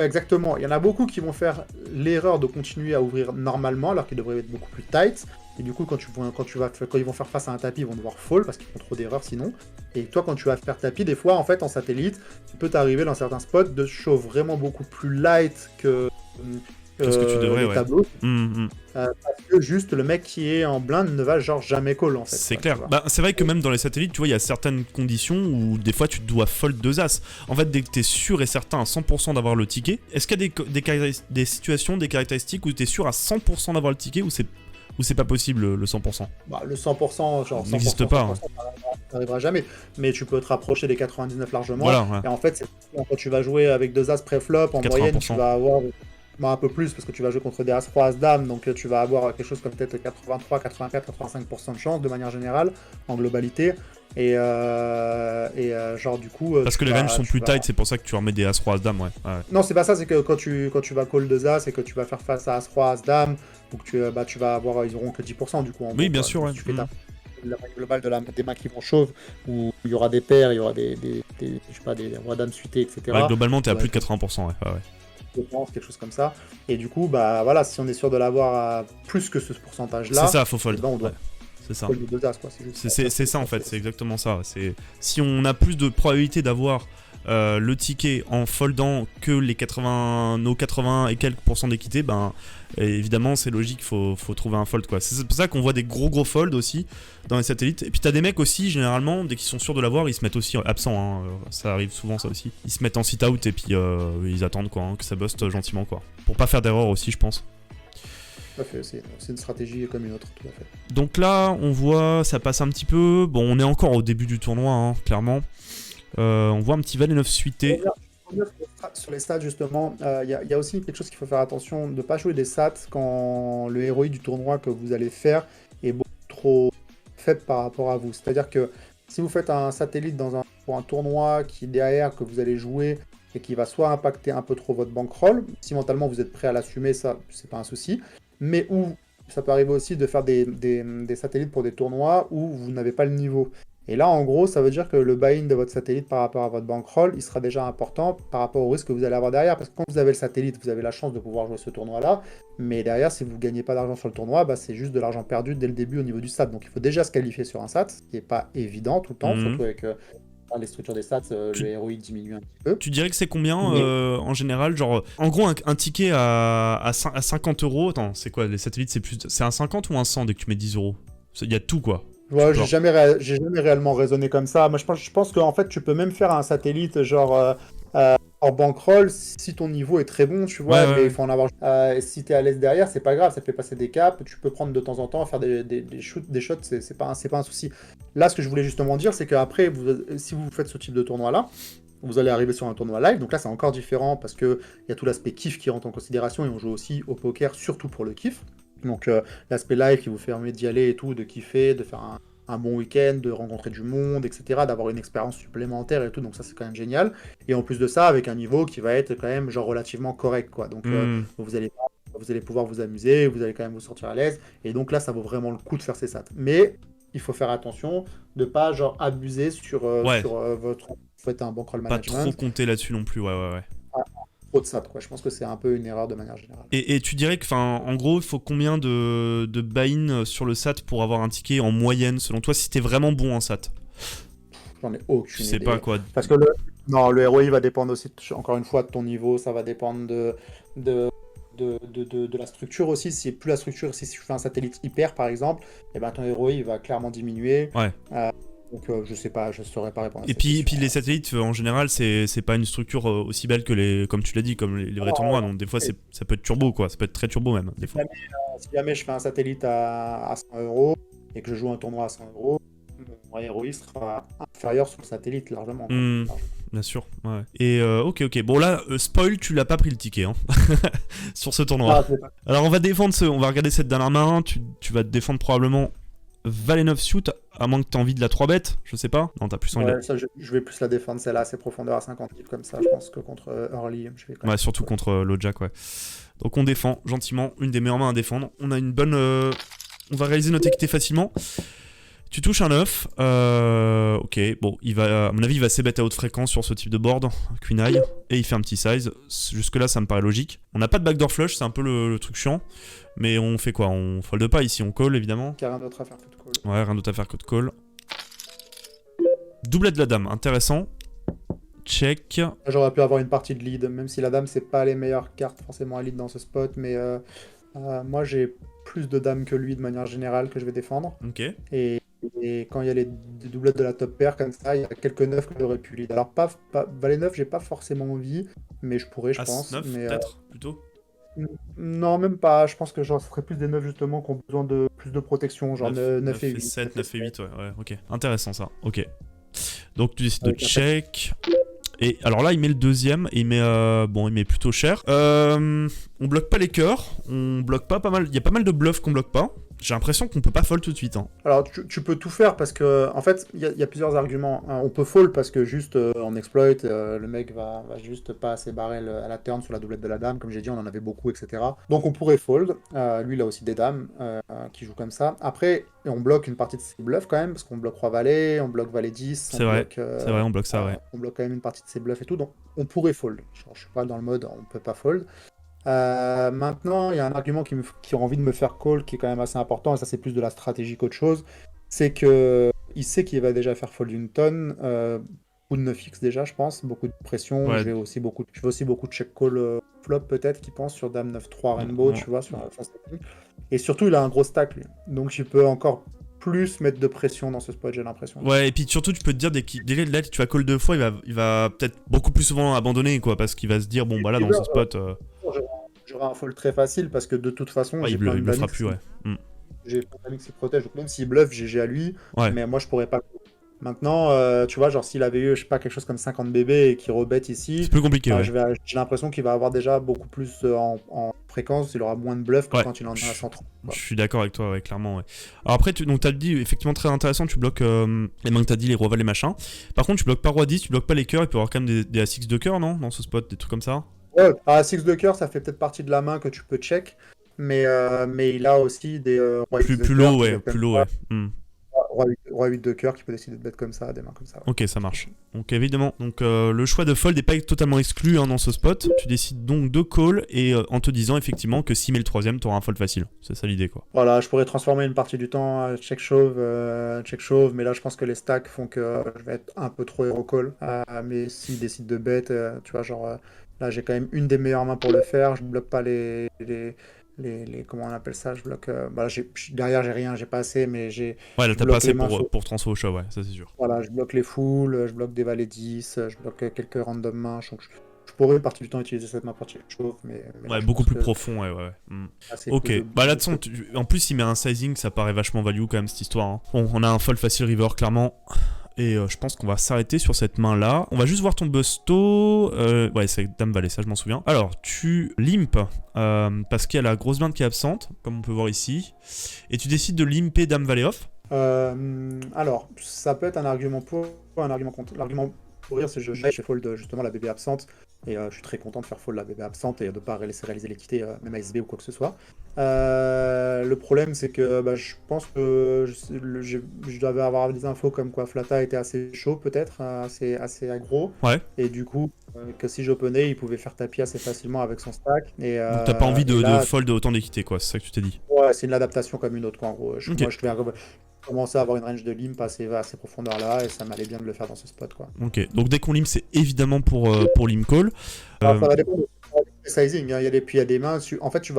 Exactement. Il y en a beaucoup qui vont faire l'erreur de continuer à ouvrir normalement, alors qu'ils devraient être beaucoup plus tight. Et du coup, quand ils vont faire face à un tapis, ils vont devoir fall parce qu'ils font trop d'erreurs sinon. Et toi, quand tu vas faire tapis, des fois, en fait, en satellite, tu peux t'arriver dans certains spots de show vraiment beaucoup plus light que Qu'est-ce que tu devrais, les ouais. tableaux. Mmh. Parce que juste le mec qui est en blind ne va genre jamais call en fait. C'est quoi, clair. tu vois. Bah, c'est vrai que même dans les satellites, tu vois, il y a certaines conditions où des fois tu dois fold 2 as. En fait, dès que tu es sûr et certain à 100% d'avoir le ticket, est-ce qu'il y a des situations, des caractéristiques où tu es sûr à 100% d'avoir le ticket ou c'est pas possible le 100%? Bah, le 100%, genre 100%, N'existe pas, 100%, ça n'arrivera jamais. Mais tu peux te rapprocher des 99 largement. Voilà, ouais. Et en fait, quand tu vas jouer avec 2 as pré-flop, en 80%. moyenne, tu vas avoir un peu plus parce que tu vas jouer contre des as 3 as dame, donc tu vas avoir quelque chose comme peut-être 83, 84, 85% de chance de manière générale, en globalité. Et genre du coup... Parce que les ranges sont plus tight, c'est pour ça que tu remets des as 3 as dame, ouais. Non, c'est pas ça, c'est que quand tu vas call 2 as et que tu vas faire face à as 3 as dame, donc tu vas avoir, ils auront que 10% du coup. En Oui, gros, bien quoi. sûr, ouais. Si tu fais la règle globale des mains qui vont chauve, où il y aura des paires, il y aura des je sais pas, des rois dames suités, etc. Ouais, globalement, t'es à plus de 80%, ouais. Je pense, quelque chose comme ça. Et du coup, bah voilà, si on est sûr de l'avoir à plus que ce pourcentage-là, C'est ça, faut fold. on doit C'est ça. fold 2 as, quoi. C'est ça en fait, c'est exactement ça. Si on a plus de probabilité d'avoir le ticket en foldant que nos 80 et quelques pourcents d'équité, ben évidemment c'est logique, faut trouver un fold quoi. C'est pour ça qu'on voit des gros folds aussi dans les satellites. Et puis t'as des mecs aussi, généralement, dès qu'ils sont sûrs de l'avoir, ils se mettent aussi absents, hein. Ça arrive souvent ça aussi. Ils se mettent en sit-out et puis ils attendent quoi, hein, que ça buste gentiment quoi. Pour pas faire d'erreur aussi je pense. Tout à fait, c'est une stratégie comme une autre, tout à fait. Donc là on voit, ça passe un petit peu, bon on est encore au début du tournoi hein, clairement. On voit un petit valet 9 suité. Sur les stats, justement, il y a aussi quelque chose qu'il faut faire attention, de ne pas jouer des stats quand le héroïque du tournoi que vous allez faire est beaucoup trop faible par rapport à vous. C'est-à-dire que si vous faites un satellite pour un tournoi qui derrière que vous allez jouer et qui va soit impacter un peu trop votre bankroll, si mentalement vous êtes prêt à l'assumer, ça, c'est pas un souci, mais où ça peut arriver aussi de faire des satellites pour des tournois où vous n'avez pas le niveau. Et là, en gros, ça veut dire que le buy-in de votre satellite par rapport à votre bankroll, il sera déjà important par rapport au risque que vous allez avoir derrière. Parce que quand vous avez le satellite, vous avez la chance de pouvoir jouer ce tournoi-là. Mais derrière, si vous ne gagnez pas d'argent sur le tournoi, bah, c'est juste de l'argent perdu dès le début au niveau du stat. Donc il faut déjà se qualifier sur un stat, ce qui n'est pas évident tout le temps, surtout avec les structures des stats, le ROI diminue un petit peu. Tu dirais que c'est combien en général, genre, en gros, un ticket à 50 €, attends, c'est quoi, les satellites, c'est un 50 ou un 100 dès que tu mets 10 €? Il y a tout quoi. Ouais, j'ai jamais réellement raisonné comme ça. Moi, je pense qu'en fait, tu peux même faire un satellite genre en bankroll si ton niveau est très bon, tu vois. Mais il faut en avoir. Si t'es à l'aise derrière, c'est pas grave, ça te fait passer des caps. Tu peux prendre de temps en temps, faire des shots, c'est pas un souci. Là, ce que je voulais justement dire, c'est qu'après, si vous faites ce type de tournoi-là, vous allez arriver sur un tournoi live. Donc là, c'est encore différent parce qu'il y a tout l'aspect kiff qui rentre en considération et on joue aussi au poker, surtout pour le kiff. Donc l'aspect live qui vous permet d'y aller et tout, de kiffer, de faire un bon week-end, de rencontrer du monde, etc., d'avoir une expérience supplémentaire et tout, donc ça c'est quand même génial. Et en plus de ça, avec un niveau qui va être quand même genre relativement correct, quoi. Donc vous allez pouvoir vous amuser, vous allez quand même vous sortir à l'aise, et donc là ça vaut vraiment le coup de faire ces stats. Mais il faut faire attention de pas genre abuser sur votre... Faites un bankroll management. Pas trop compter là-dessus non plus, ouais. Trop de stats, quoi. Je pense que c'est un peu une erreur de manière générale. Et tu dirais que, en gros, il faut combien de buy-in sur le SAT pour avoir un ticket en moyenne, selon toi, si t'es vraiment bon en SAT? J'en ai aucune idée. Je sais pas quoi. Parce que le ROI va dépendre aussi, encore une fois, de ton niveau, ça va dépendre de la structure aussi. Si plus la structure, si tu fais un satellite hyper, par exemple, et ben ton ROI va clairement diminuer. Ouais. Donc je sais pas, je saurais pas répondre à et puis les satellites en général c'est pas une structure aussi belle que comme tu l'as dit, comme les vrais tournois, donc des fois ça peut être turbo quoi, ça peut être très turbo même des fois. Si jamais je fais un satellite à 100 € et que je joue un tournoi à 100 €, mon ROI sera inférieur sur le satellite largement. Bien sûr, ouais. Et ok, bon là, spoil, tu l'as pas pris le ticket hein, sur ce tournoi. Alors on va regarder cette dernière main, tu vas te défendre probablement Valet 9 suit, à moins que tu aies envie de la 3 bet, je sais pas. Non, t'as plus envie ça, je vais plus la défendre, celle-là, c'est profondeur à 50 pips comme ça, je pense que contre early, je vais quand même... Ouais, surtout contre LoJack, ouais. Donc on défend gentiment, une des meilleures mains à défendre. On a une bonne... on va réaliser notre équité facilement. Tu touches un 9. Ok, bon, à mon avis, il va c-bet à haute fréquence sur ce type de board, Queen Eye, et il fait un petit size. Jusque-là, ça me paraît logique. On n'a pas de backdoor flush, c'est un peu le truc chiant. Mais on fait quoi? On fold pas ici, on call évidemment. Il n'y a rien d'autre à faire que de call. Ouais, rien d'autre à faire que de call. Doublet de la dame, intéressant. Check. J'aurais pu avoir une partie de lead, même si la dame, c'est pas les meilleures cartes forcément à lead dans ce spot, mais moi j'ai plus de dames que lui de manière générale que je vais défendre. Ok. Et quand il y a les doublettes de la top pair comme ça, il y a quelques neufs que j'aurais pu lead. Alors pas valet 9, j'ai pas forcément envie, mais je pourrais, je pense. 9 Mais, peut-être, plutôt. non, même pas. Je pense que genre, ce serait plus des neufs justement qui ont besoin de plus de protection, genre 9 et 8. 7, 9 et 8, ouais, ok. Intéressant ça, ok. Donc tu décides de Avec un check. Et alors là, il met le deuxième, et il met, bon, il met plutôt cher. On bloque pas les cœurs, on bloque pas mal. Il y a pas mal de bluffs qu'on bloque pas. J'ai l'impression qu'on peut pas fold tout de suite. Hein. Alors tu peux tout faire parce que en fait il y a plusieurs arguments. On peut fold parce que juste on exploit, le mec va juste pas assez barrer à la turn sur la doublette de la dame, comme j'ai dit on en avait beaucoup, etc. Donc on pourrait fold. Lui il a aussi des dames qui jouent comme ça. Après on bloque une partie de ses bluffs quand même parce qu'on bloque roi valet, on bloque valet 10. C'est vrai, c'est vrai, on bloque ça, ouais. On bloque quand même une partie de ses bluffs et tout, donc on pourrait fold. Genre, je suis pas dans le mode on peut pas fold. Maintenant, il y a un argument qui a envie de me faire call, qui est quand même assez important, et ça c'est plus de la stratégie qu'autre chose, c'est que il sait qu'il va déjà faire fold une tonne, beaucoup de 9x déjà, je pense, beaucoup de pression, Ouais. je vais aussi beaucoup de check call flop peut-être, qui pense sur dame 9-3 rainbow, tu vois, sur son setting. Et surtout, il a un gros stack, lui. Donc tu peux encore plus mettre de pression dans ce spot, j'ai l'impression. Ouais, et puis surtout, tu peux te dire, dès là, tu vas call 2 fois, il va peut-être beaucoup plus souvent abandonner, quoi, parce qu'il va se dire, bon, bah là, dans ce spot... J'aurai un fold très facile parce que de toute façon, il bluffera plus, ouais. J'ai plein d'amis qui protègent, donc même s'il bluffe, GG à lui, ouais. Mais moi je pourrais pas. Maintenant, tu vois, genre s'il avait eu, je sais pas, quelque chose comme 50 bébés et qu'il rebête ici, c'est plus compliqué, ouais. J'ai l'impression qu'il va avoir déjà beaucoup plus en fréquence, il aura moins de bluff que quand il en a 130. Je suis d'accord avec toi, ouais, clairement. Ouais. Alors après, donc t'as dit, effectivement très intéressant, tu bloques les mains que t'as dit, les roi valet machin. Par contre, tu bloques pas roi 10, tu bloques pas les cœurs, il peut y avoir quand même des A6 de cœur, non? Dans ce spot, des trucs comme ça. Ouais, A6 de cœur, ça fait peut-être partie de la main que tu peux check, mais il a aussi des roi plus low, ouais, plus low, ouais. Roi 8 de cœur qui peut décider de bet comme ça, des mains comme ça. Ouais. Ok, ça marche. Donc évidemment, donc, le choix de fold n'est pas totalement exclu dans ce spot. Tu décides donc de call et en te disant effectivement que s'il met le troisième, tu auras un fold facile. C'est ça l'idée, quoi. Voilà, je pourrais transformer une partie du temps à check shove, mais là je pense que les stacks font que je vais être un peu trop hero call. Mais s'il décide de bet, tu vois, genre là j'ai quand même une des meilleures mains pour le faire. Je bloque pas les comment on appelle ça, je bloque derrière j'ai rien, j'ai pas assez, mais j'ai ouais là t'as pas assez pour transfo au shove, ouais, ça c'est sûr. Voilà, je bloque les foules, je bloque des valets 10, je bloque quelques random mains, donc je pourrais une partie du temps utiliser cette main pour check shove, mais ouais, beaucoup plus profond, ouais. Ok, bah là de toute façon, en plus il met un sizing, ça paraît vachement value quand même cette histoire, hein. Bon, on a un fold facile river clairement. Et je pense qu'on va s'arrêter sur cette main-là. On va juste voir ton busto. Ouais, c'est Dame Valet, ça je m'en souviens. Alors, tu limp parce qu'il y a la grosse blinde qui est absente, comme on peut voir ici. Et tu décides de limper Dame Valet off. Alors, ça peut être un argument pour, un argument contre. L'argument pour rire, c'est que je fold justement la bébé absente. Et je suis très content de faire fold la bébé absente et de ne pas laisser réaliser l'équité, même à SB ou quoi que ce soit. Le problème, c'est que je pense que je devais avoir des infos comme quoi Flata était assez chaud, peut-être, assez aggro. Ouais. Et du coup, que si j'openais, il pouvait faire tapis assez facilement avec son stack. Et, donc t'as pas envie de fold autant d'équité, quoi, c'est ça que tu t'es dit. Ouais, c'est une adaptation comme une autre, quoi, en gros. Moi, je commençais à avoir une range de limp à ces profondeurs-là, et ça m'allait bien de le faire dans ce spot, quoi. Ok, donc dès qu'on limp, c'est évidemment pour limp call. Alors, ça va dépendre du sizing, hein. Puis il y a des mains, en fait,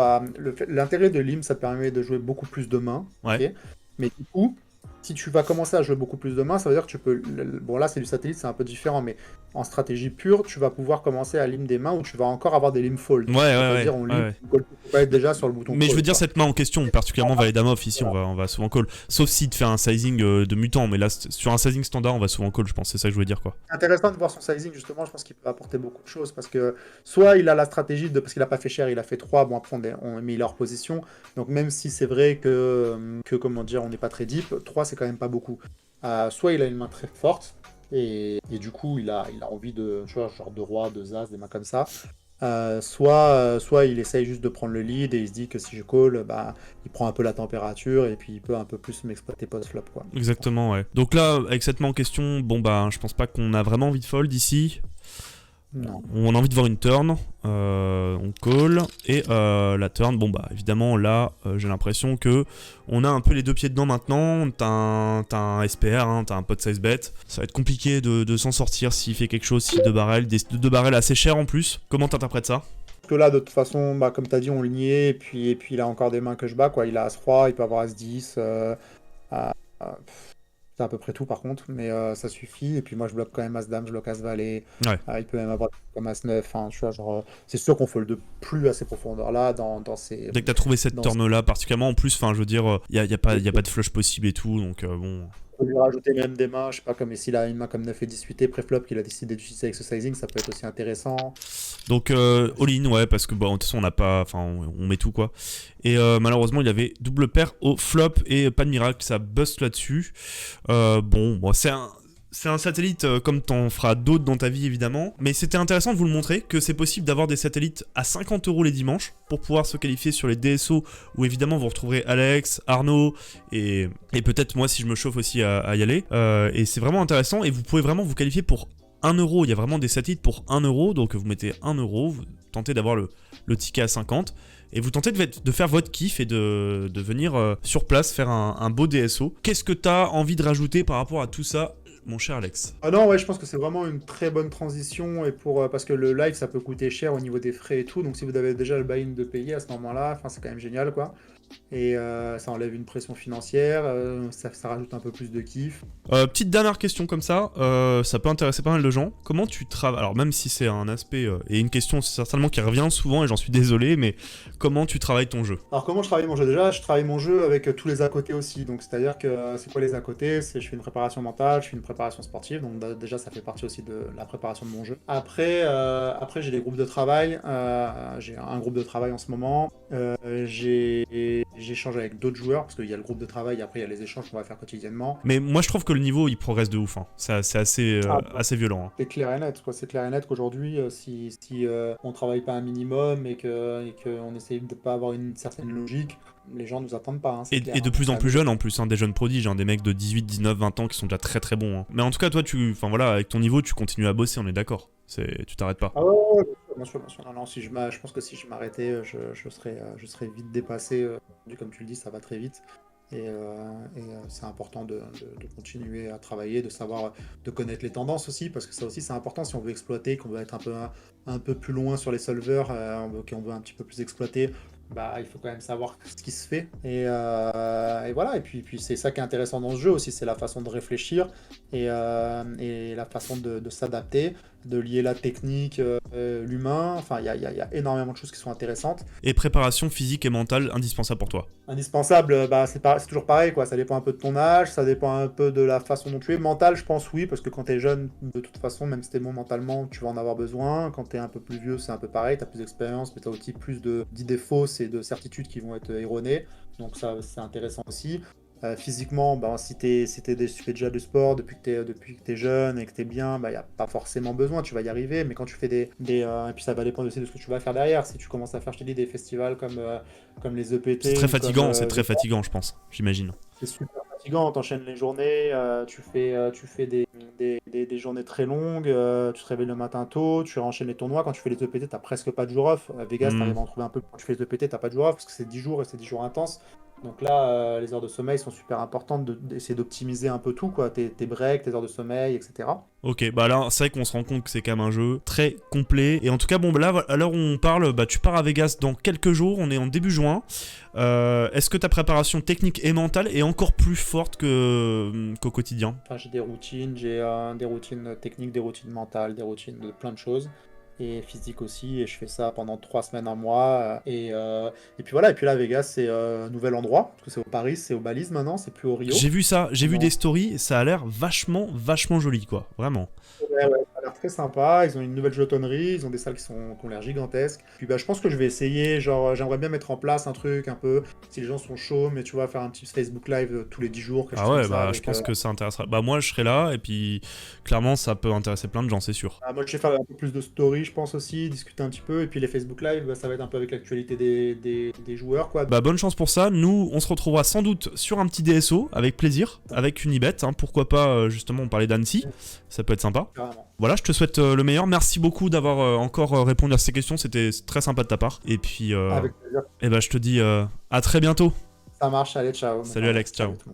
l'intérêt de limp, ça te permet de jouer beaucoup plus de mains, ouais. Okay, mais du coup, si tu vas commencer à jouer beaucoup plus de mains, ça veut dire que tu peux... Bon, là, c'est du satellite, c'est un peu différent, mais en stratégie pure, tu vas pouvoir commencer à limp des mains où tu vas encore avoir des limp fold. Ouais. Dire, on limp, tu peux pas être déjà sur le bouton mais call, je veux dire, quoi. cette main en question, particulièrement valet dame off, ici, on va souvent call. Sauf si tu fais un sizing de mutant, mais là, sur un sizing standard, on va souvent call, je pense. C'est ça que je voulais dire, quoi. Intéressant de voir son sizing, justement, je pense qu'il peut apporter beaucoup de choses, parce que soit il a la stratégie parce qu'il a pas fait cher, il a fait 3, bon après on met leur position, donc même si c'est vrai que comment dire, on n'est pas très deep, 3 c'est quand même pas beaucoup. Soit il a une main très forte, et du coup il a envie de, tu vois, genre de roi, de as, des mains comme ça, soit il essaye juste de prendre le lead et il se dit que si je call, bah, il prend un peu la température et puis il peut un peu plus m'exploiter post-flop, quoi. Exactement, ouais. Donc là, avec cette main en question, bon bah, je pense pas qu'on a vraiment envie de fold ici. Non. On a envie de voir une turn, on call, et la turn, bon bah évidemment là j'ai l'impression que on a un peu les deux pieds dedans maintenant, t'as un SPR, hein, t'as un pot size bet, ça va être compliqué de s'en sortir s'il fait quelque chose, si deux barrels, deux barrels assez chers en plus, comment t'interprètes ça? Parce que là, de toute façon, bah, comme tu as dit, on lignait, et puis il a encore des mains que je bats, quoi. Il a As-Roi, il peut avoir As-10, c'est à peu près tout par contre, mais ça suffit. Et puis moi, je bloque quand même As-Dame, je bloque As-Valet. Ouais. Il peut même avoir comme As-9. Enfin, tu vois, genre, c'est sûr qu'on fold plus à ces profondeurs-là dans ces. Dès que t'as trouvé cette Dans turn là particulièrement en plus, enfin je veux dire, y a pas de flush possible et tout, donc bon... On peut lui rajouter même des mains, je sais pas, comme s'il a une main comme 9 et 18 pré-flop qu'il a décidé d'utiliser avec ce sizing, ça peut être aussi intéressant. Donc all-in, ouais, parce que bon, de toute façon on n'a pas, enfin on met tout quoi. Et malheureusement il y avait double paire au flop et pas de miracle, ça bust là-dessus. Bon, c'est un satellite comme t'en feras d'autres dans ta vie évidemment, mais c'était intéressant de vous le montrer que c'est possible d'avoir des satellites à 50 € les dimanches pour pouvoir se qualifier sur les DSO où évidemment vous retrouverez Alex, Arnaud et peut-être moi si je me chauffe aussi à y aller. Et c'est vraiment intéressant et vous pouvez vraiment vous qualifier pour 1€, il y a vraiment des satellites pour 1€, donc vous mettez 1€, vous tentez d'avoir le ticket à 50, et vous tentez de faire votre kiff et de venir sur place faire un beau DSO. Qu'est-ce que tu as envie de rajouter par rapport à tout ça, mon cher Alex? Ah non, ouais, je pense que c'est vraiment une très bonne transition et parce que le live ça peut coûter cher au niveau des frais et tout, donc si vous avez déjà le buy-in de payer à ce moment-là, enfin c'est quand même génial quoi. Et ça enlève une pression financière, ça rajoute un peu plus de kiff. Petite dernière question comme ça peut intéresser pas mal de gens. Comment tu travailles, alors même si c'est un aspect et une question certainement qui revient souvent et j'en suis désolé, mais comment tu travailles ton jeu? Alors comment je travaille mon jeu? Déjà, je travaille mon jeu avec tous les à côté aussi. Donc c'est-à-dire que c'est quoi les à côté? C'est je fais une préparation mentale, je fais une préparation sportive. Donc déjà ça fait partie aussi de la préparation de mon jeu. Après j'ai des groupes de travail. J'ai un groupe de travail en ce moment. J'échange avec d'autres joueurs parce qu'il y a le groupe de travail. Après il y a les échanges qu'on va faire quotidiennement. Mais moi je trouve que le niveau il progresse de ouf, hein. C'est assez, Ah, assez violent, hein. C'est clair et net, quoi. C'est clair et net qu'aujourd'hui, si on travaille pas un minimum et qu'on essaye de pas avoir une certaine logique, les gens nous attendent pas, hein, c'est clair. Et de Hein. plus en plus jeunes en plus, hein, des jeunes prodiges, hein, des mecs de 18, 19, 20 ans qui sont déjà très très bons, hein. Mais en tout cas toi enfin voilà, avec ton niveau tu continues à bosser, on est d'accord. Tu t'arrêtes pas. Ah ouais, ouais, bien sûr, bien sûr. Non, non, je pense que si je m'arrêtais, je serais vite dépassé. Comme tu le dis, ça va très vite. Et c'est important de continuer à travailler, de savoir, de connaître les tendances aussi, parce que ça aussi c'est important si on veut exploiter, qu'on veut être un peu plus loin sur les solvers, qu'on veut un petit peu plus exploiter, bah il faut quand même savoir ce qui se fait. Et voilà, et puis c'est ça qui est intéressant dans ce jeu aussi, c'est la façon de réfléchir et la façon de s'adapter, de lier la technique, l'humain, enfin il y a énormément de choses qui sont intéressantes. Et préparation physique et mentale indispensable pour toi. Indispensable, bah, c'est toujours pareil, quoi. Ça dépend un peu de ton âge, ça dépend un peu de la façon dont tu es. Mental, je pense oui, parce que quand t'es jeune, de toute façon, même si t'es bon mentalement, tu vas en avoir besoin. Quand t'es un peu plus vieux, c'est un peu pareil, t'as plus d'expérience, mais t'as aussi plus d'idées fausses et de certitudes qui vont être erronées. Donc ça, c'est intéressant aussi. Physiquement, bah, si tu fais déjà du sport depuis que t'es jeune et que t'es bien, bah, y a pas forcément besoin, tu vas y arriver. Mais quand tu fais et puis ça va dépendre aussi de ce que tu vas faire derrière. Si tu commences à faire, je te dis, des festivals comme les EPT. C'est très ou comme, fatigant, c'est très fatigant je pense, j'imagine. c'est super fatigant, t'enchaînes les journées, tu fais des journées très longues, tu te réveilles le matin tôt, tu enchaînes les tournois. Quand tu fais les EPT, t'as presque pas de jour off. À Vegas, Hmm. t'arrives à en trouver un peu. Quand tu fais les EPT, t'as pas de jour off parce que c'est 10 jours et c'est 10 jours intenses. Donc là, les heures de sommeil sont super importantes d'essayer d'optimiser un peu tout, quoi, tes breaks, tes heures de sommeil, etc. Ok, bah là, c'est vrai qu'on se rend compte que c'est quand même un jeu très complet. Et en tout cas, bon, bah là, à l'heure où on parle, bah, tu pars à Vegas dans quelques jours, on est en début juin. Est-ce que ta préparation technique et mentale est encore plus forte qu'au quotidien? Enfin, j'ai des routines techniques, des routines mentales, des routines de plein de choses. Et physique aussi, et je fais ça pendant 3 semaines, un mois. Et puis voilà, et puis là, Vegas, c'est un nouvel endroit, parce que c'est au Paris, c'est au Balise maintenant, c'est plus au Rio. J'ai vu ça, j'ai vu Non. des stories, ça a l'air vachement, vachement joli, quoi, vraiment. Ouais, ça a l'air très sympa. Ils ont une nouvelle jetonnerie, ils ont des salles qui ont l'air gigantesques. Puis bah, je pense que je vais essayer, genre, j'aimerais bien mettre en place un truc un peu, si les gens sont chauds, mais tu vois, faire un petit Facebook Live tous les 10 jours, quelque Ah chose comme ouais, ça. bah je pense que ça intéressera. Bah moi je serai là et puis clairement ça peut intéresser plein de gens, c'est sûr. Moi, je vais faire un peu plus de story, je pense aussi, discuter un petit peu. Et puis les Facebook Live, bah, ça va être un peu avec l'actualité des joueurs, quoi. Bah bonne chance pour ça, nous on se retrouvera sans doute sur un petit DSO, avec plaisir, avec Unibet, hein. Pourquoi pas justement on parlait d'Annecy, ça peut être sympa. Carrément. Voilà, je te souhaite le meilleur, merci beaucoup d'avoir encore répondu à ces questions, c'était très sympa de ta part. Et puis, Avec plaisir. eh ben, je te dis à très bientôt. Ça marche, allez, ciao. Salut Alex, ciao. Tout le monde.